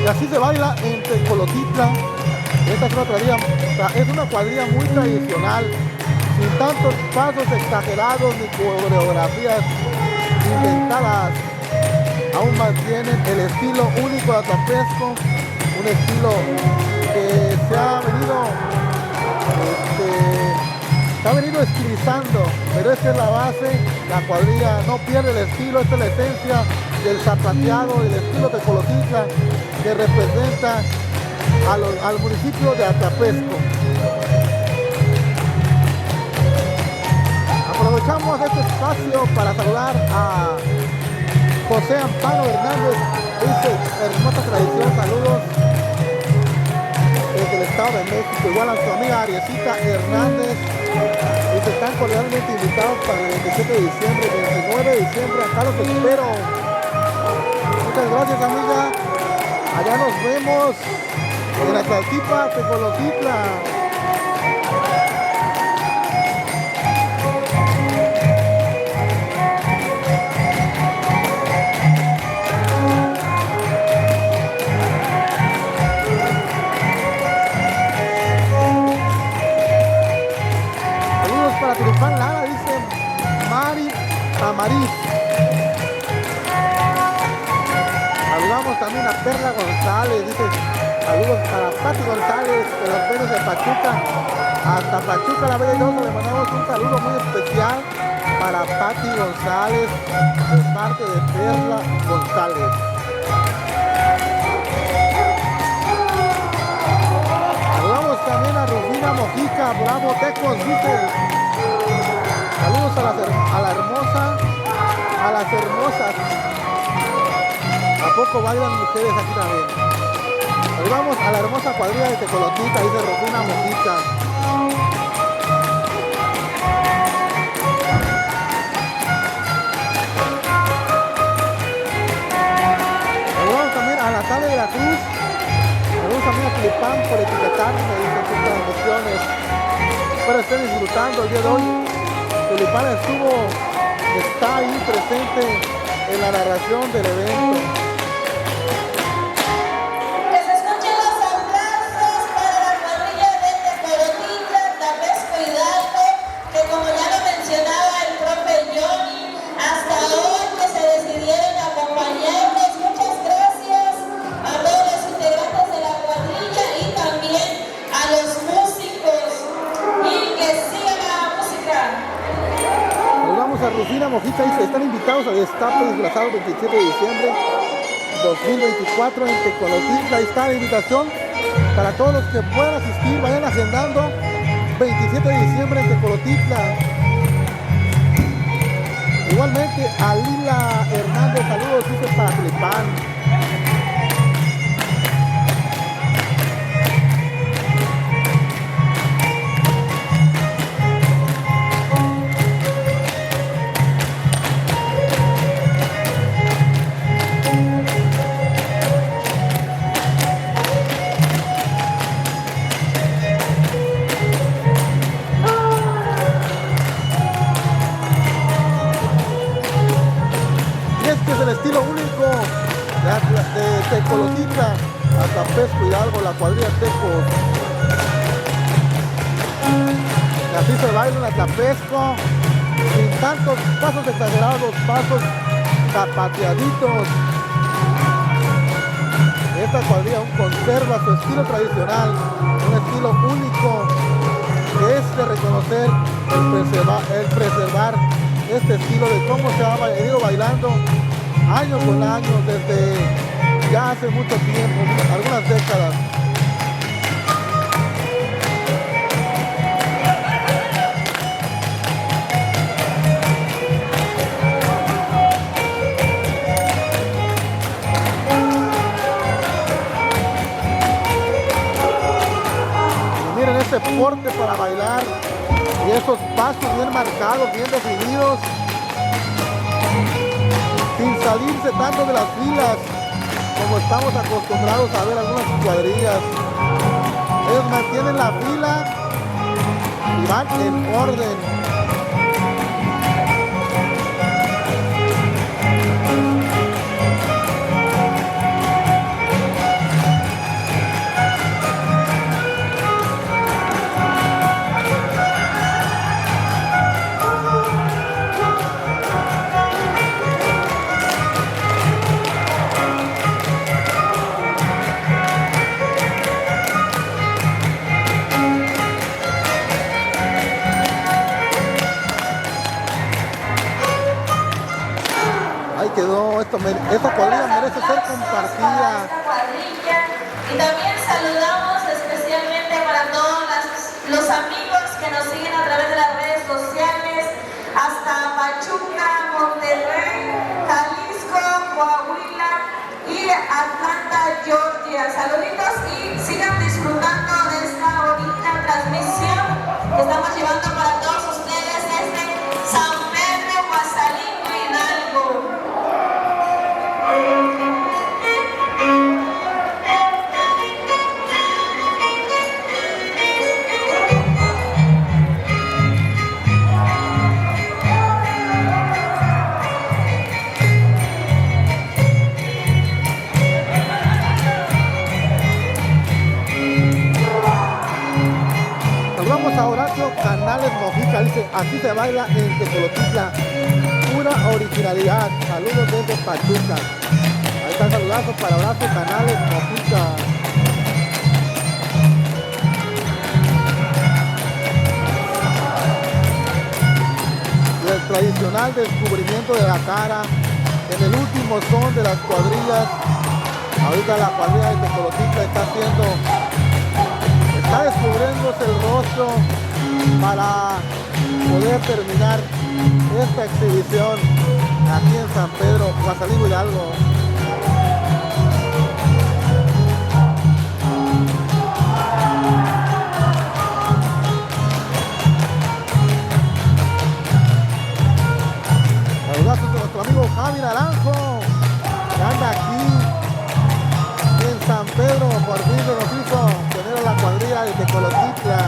así se baila en Tecolotitla. Esta es una cuadrilla muy tradicional, sin tantos pasos exagerados ni coreografías inventadas. Aún mantienen el estilo único de Atlapesco, un estilo que se ha venido estilizando, pero esta es la base. La cuadrilla no pierde el estilo, esta es la esencia del zapateado, el estilo de Tecolotitla que representa al municipio de Atlapesco. Aprovechamos este espacio para saludar a José Amparo Hernández, dice hermosa tradición, saludos desde el Estado de México, igual a su amiga Ariesita Hernández, y están cordialmente invitados para el 27 de diciembre, 29 de diciembre, acá los espero. Muchas gracias, amiga, allá nos vemos en la Tlaltipa, Tecolotitla. Saludos para Tulipán Lara, dice Mari Tamariz. Saludamos también a Perla González, dice saludos para Pati González de los Venos de Pachuca. Hasta Pachuca, la Bella Irosa, le mandamos un saludo muy especial para Pati González de parte de Perla González. Saludamos también a Rufina Mojica, Bravo Tecos, dice saludos a las hermosas. ¿A poco bailan mujeres aquí también? Saludamos a la hermosa cuadrilla de Tecolotitla, dice Rufina Mojica. Saludamos también a Natalia de la Cruz. Saludos también a Tulipán por etiquetarme, dice sus transmisiones. Espero estén disfrutando el día de hoy. Tulipán está ahí presente en la narración del evento. A Rufina Mojica dice, están invitados al destape disfrazado 27 de diciembre 2024 en Tecolotitla. Ahí está la invitación para todos los que puedan asistir, vayan agendando 27 de diciembre en Tecolotitla. Igualmente a Lila Hernández, saludos, dice para Tulipán. El estilo único de Tecolotitla, Atlapesco, Hidalgo, la cuadrilla Tecos. Y así se baila en Atlapesco, sin tantos pasos exagerados, pasos zapateaditos. Esta cuadrilla aún conserva su estilo tradicional, un estilo único que es de reconocer el preservar este estilo de cómo se ha ido bailando año con año, desde ya hace mucho tiempo, algunas décadas. Y miren este porte para bailar y esos pasos bien marcados, bien definidos, sin salirse tanto de las filas como estamos acostumbrados a ver algunas cuadrillas. Ellos mantienen la fila y van en orden. esta cuadrilla merece ser compartida. Y también saludamos especialmente para todos los amigos que nos siguen a través de las redes sociales, hasta Pachuca, Monterrey, Jalisco, Coahuila y Atlanta, Georgia. Saluditos y sigan disfrutando de esta bonita transmisión que estamos llevando para todos ustedes desde San Pedro, Guasalingo, Hidalgo. Saludamos a Horacio Canales Mojica, dice, así se baila en Tecolotitla, pura originalidad. Saludos desde Pachuca. Ahí están saludazos para Horacio Canales Mojica. Y el tradicional descubrimiento de la cara en el último son de las cuadrillas. Ahorita la cuadrilla de Tecolotitla está descubriéndose el rostro para poder terminar esta exhibición aquí en San Pedro, Guasalingo, Hidalgo. Saludos a nuestro amigo Javi Naranjo, que anda aquí en San Pedro. Por fin se nos hizo tener a la cuadrilla de Tecolotitla.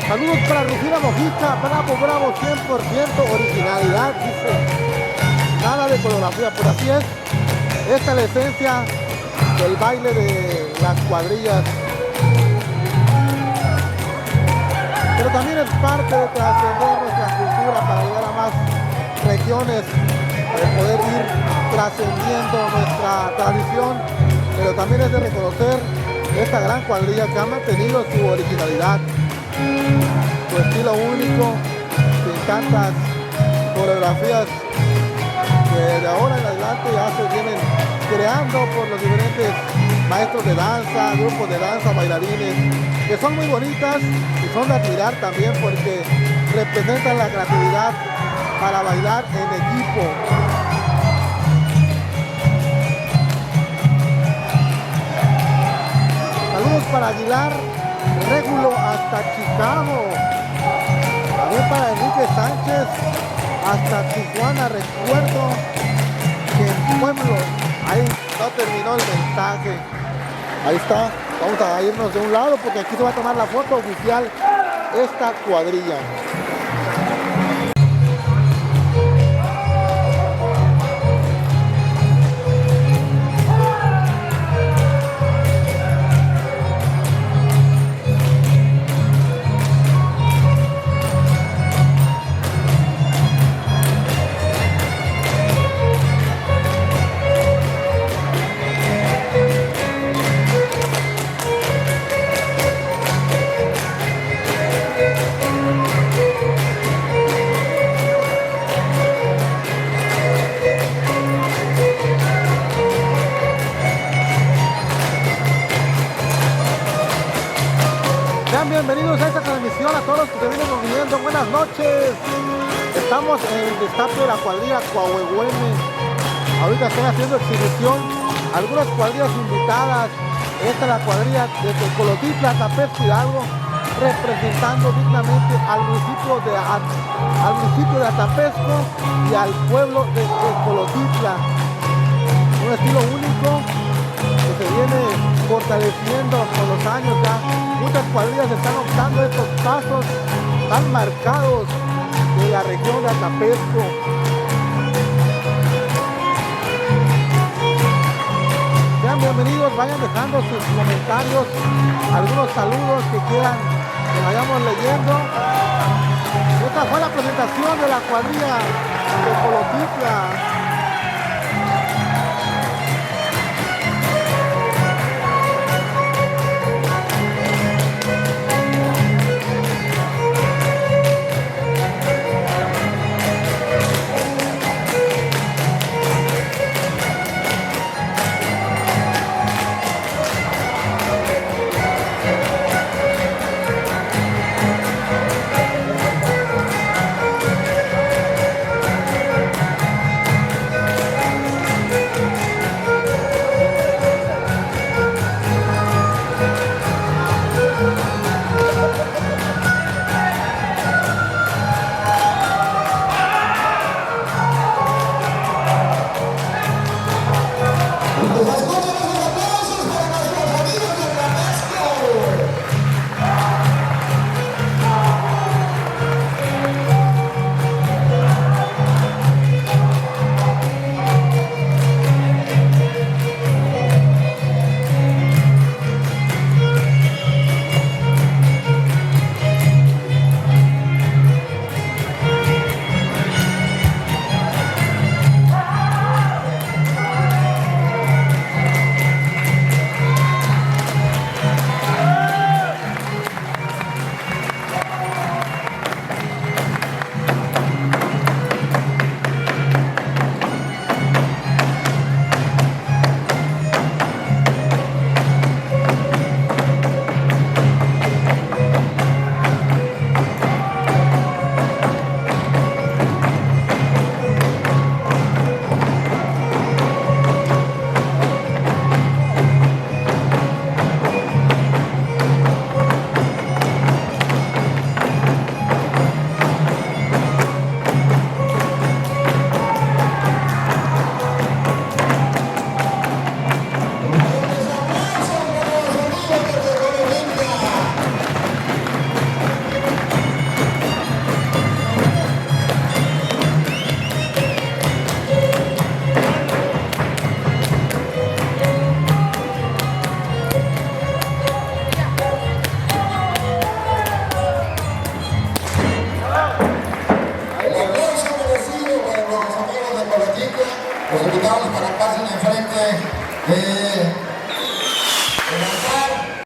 Saludos para Rufina Mojica, bravo, bravo, 100% originalidad, dice. Nada de coreografía, pues así es. Esta es la esencia del baile de las cuadrillas. Pero también es parte de trascender nuestra cultura para llegar a más regiones, para poder ir trascendiendo nuestra tradición. Pero también es de reconocer esta gran cuadrilla que ha mantenido su originalidad, su estilo único, sin tantas coreografías que de ahora en adelante ya se vienen creando por los diferentes maestros de danza, grupos de danza, bailarines, que son muy bonitas y son de admirar también porque representan la creatividad para bailar en equipo. Saludos para Aguilar Régulo hasta Chicago. También para Enrique Sánchez hasta Tijuana. Recuerdo que en Pueblo, ahí no terminó el mensaje. Ahí está. Vamos a irnos de un lado porque aquí se va a tomar la foto oficial esta cuadrilla. Bienvenidos a esta transmisión a todos los que se vienen uniendo. Buenas noches. Estamos en el destape de la cuadrilla Coahuehueme. Ahorita están haciendo exhibición algunas cuadrillas invitadas. Esta es la cuadrilla de Tecolotitla, Atapesco, Hidalgo, representando dignamente al municipio de Atapesco y al pueblo de Tecolotitla. Un estilo único que se viene fortaleciendo con los años ya. Muchas cuadrillas están optando estos pasos tan marcados de la región de Atapesco. vayan dejando sus comentarios, algunos saludos que quieran que vayamos leyendo. Esta fue la presentación de la cuadrilla de Colotitla. Los invitamos para la página enfrente.